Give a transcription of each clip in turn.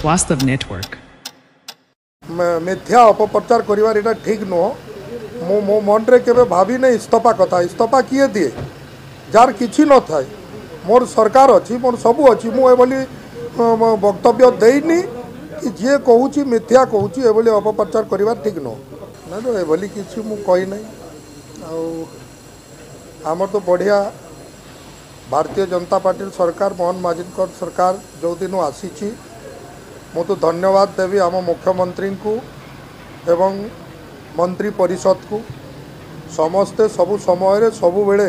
Vastav Network. मिथ्या अपप्रचार करिवार एटा ठीक नुह। मो मन रे केबे भाभी नहीं इस्तफा कथा। इस्तफा किए दिए जार किछि न थाए मोर सरकार अच्छी मोर सबू अच्छी मु एभली वक्तव्य देनी कि जे कहूँ मिथ्या कहूँ एभली अपप्रचार करिवार ठीक नुह ना तो एभली किछि मु कहि नहीं। आमर तो बढ़िया भारतीय जनता पार्टी सरकार मोहन माझीकर सरकार जो दिन आसी मु तो धन्यवाद देवी आम मुख्यमंत्री को एवं मंत्री परिषद को समस्ते सबु समय सबु बेले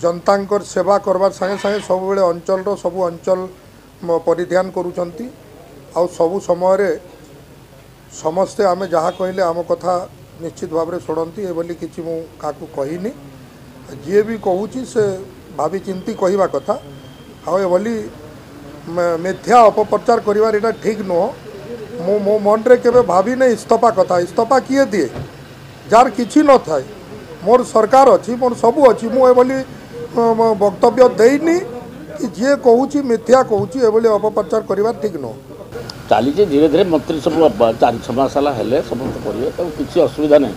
जनता सेवा करवार संगे संगे सब बेले अंचल सबु अंचल परिधान करुचंती आउ सबु समय समस्ते आमे जहाँ कहले आम कथा निश्चित भाव में शुणती एभली किसी मु काकू कहनी जी भी कहूँ से भावी चिंती कहवा कथा आभली मिथ्या अपप्रचार करिवार एटा ठीक नुह। मो मन रे केबे भाभी नहीं इस्तफा कथा। इस्तफा किए दिए जार किछि न थाए मोर सरकार अच्छी मोर सबू अच्छी मु एभली वक्तव्य देनी कि जे कहूँ मिथ्या कहूँ एभली अपप्रचार करिवार ठीक नुह। चली धीरे धीरे मंत्री सब 4-6 मास है समस्त करेंगे तो किसी असुविधा नहीं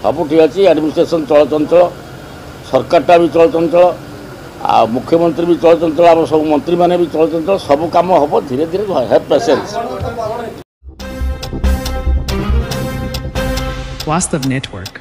सब ठीक अच्छे एडमिनिस्ट्रेशन चलचंचल सरकारटा भी चलचंचल आ मुख्यमंत्री भी चलचंचल आम सब मंत्री मैंने भी चलचंचल सब काम हम धीरे धीरे है पेशेंस। Vastav Network.